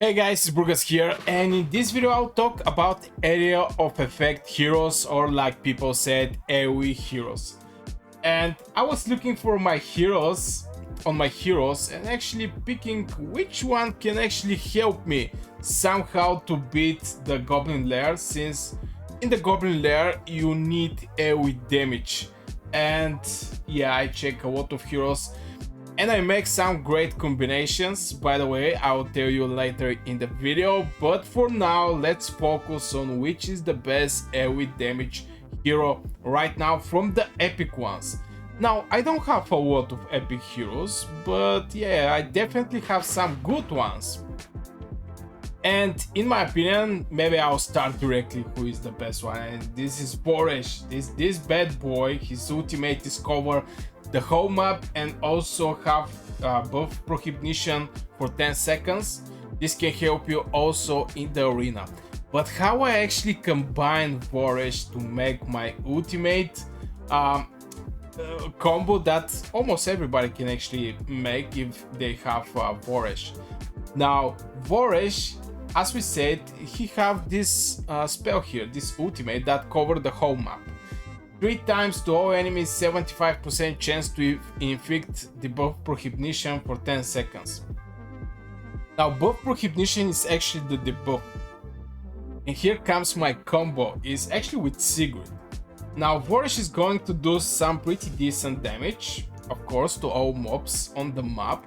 Hey guys, it's Burgas here, and in this video I'll talk about area of effect heroes, or like people said, AOE heroes. And I was looking for my heroes and actually picking which one can actually help me somehow to beat the Goblin Lair, since in the Goblin Lair you need AOE damage. And yeah, I check a lot of heroes and I make some great combinations. By the way, I will tell you later in the video, but for now let's focus on which is the best AoE damage hero right now from the epic ones. Now, I don't have a lot of epic heroes, but yeah, I definitely have some good ones. And in my opinion, maybe I'll start directly who is the best one, and this is Vorish. This bad boy, his ultimate is cover the whole map and also have buff prohibition for 10 seconds. This can help you also in the arena. But how I actually combine Vorish to make my ultimate combo that almost everybody can actually make if they have Vorish. Now, Vorish, as we said, he have this spell here, this ultimate that cover the whole map. 3 times to all enemies, 75% chance to inflict debuff prohibition for 10 seconds. Now, buff prohibition is actually the debuff. And here comes my combo, is actually with Sigret. Now, Vorish is going to do some pretty decent damage, of course, to all mobs on the map.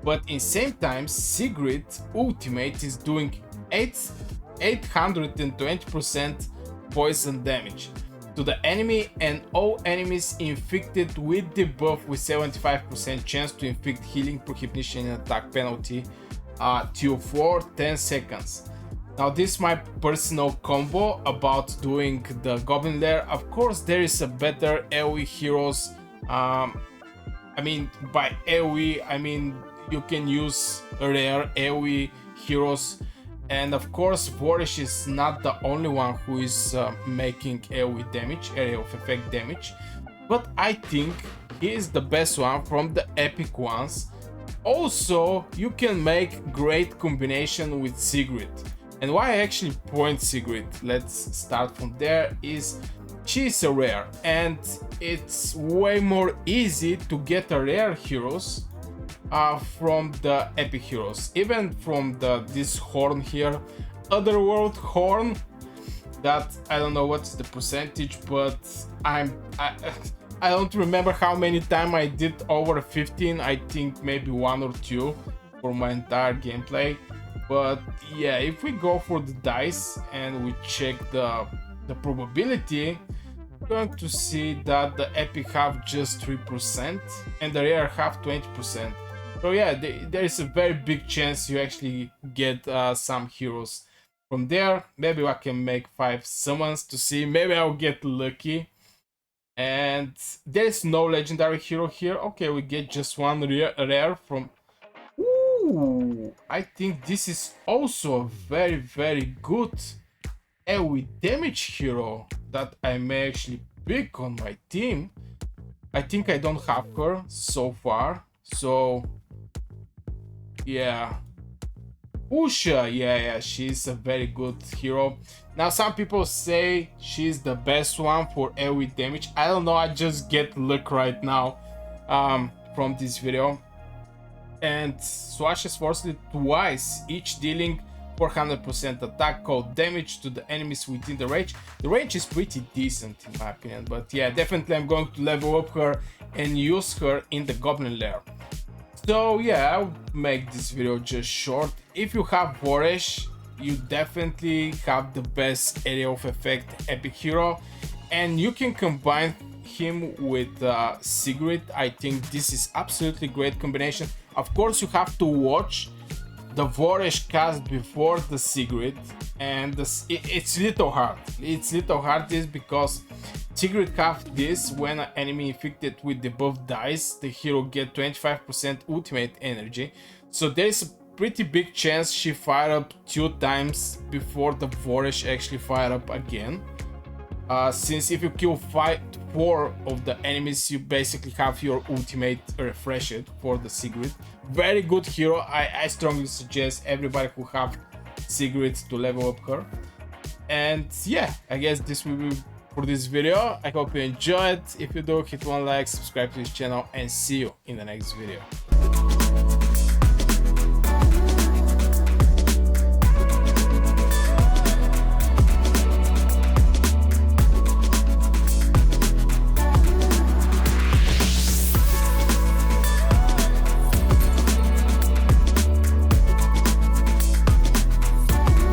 But in same time, Sigret ultimate is doing 820% poison damage to the enemy and all enemies infected with debuff with 75% chance to inflict healing prohibition and attack penalty till for 10 seconds. Now, this is my personal combo about doing the Goblin Lair. Of course, there is a better AoE heroes. I mean, by AoE, I mean you can use rare AoE heroes. And of course, Vorish is not the only one who is making AoE damage, area of effect damage, but I think he is the best one from the epic ones. Also, you can make great combination with Sigret. And why I actually point Sigret, let's start from there, is she's a rare and it's way more easy to get a rare heroes from the epic heroes, even from this horn here, Otherworld horn, that I don't know what's the percentage, but I don't remember how many times I did over 15. I think maybe 1 or 2 for my entire gameplay. But yeah, if we go for the dice and we check the probability, we're going to see that the epic have just 3% and the rare have 20%. So yeah, there is a very big chance you actually get some heroes from there. Maybe I can make 5 summons to see. Maybe I'll get lucky. And there is no legendary hero here. Okay, we get just one rare from... Ooh, I think this is also a very, very good AoE damage hero that I may actually pick on my team. I think I don't have her so far, so... yeah, Usha, yeah, she's a very good hero. Now, some people say she's the best one for AoE damage. I don't know, I just get luck right now from this video. And swashes forcefully twice, each dealing 400% attack cold damage to the enemies within the range. The range is pretty decent in my opinion, but yeah, definitely I'm going to level up her and use her in the Goblin Lair. So yeah, I'll make this video just short. If you have Vorish, you definitely have the best area of effect epic hero, and you can combine him with Sigret. I think this is absolutely great combination. Of course, you have to watch the Vorish cast before the Sigret, and it's little hard. It's little hard is because Sigret have this: when an enemy infected with the buff dies, the hero get 25% ultimate energy. So there is a pretty big chance she fire up 2 times before the Vorish actually fire up again. Since if you kill 4 of the enemies, you basically have your ultimate refreshed for the Sigret. very good hero. I strongly suggest everybody who have Sigret to level up her. And yeah, I guess this will be for this video. I hope you enjoyed. If you do, hit one like, subscribe to this channel, and see you in the next video.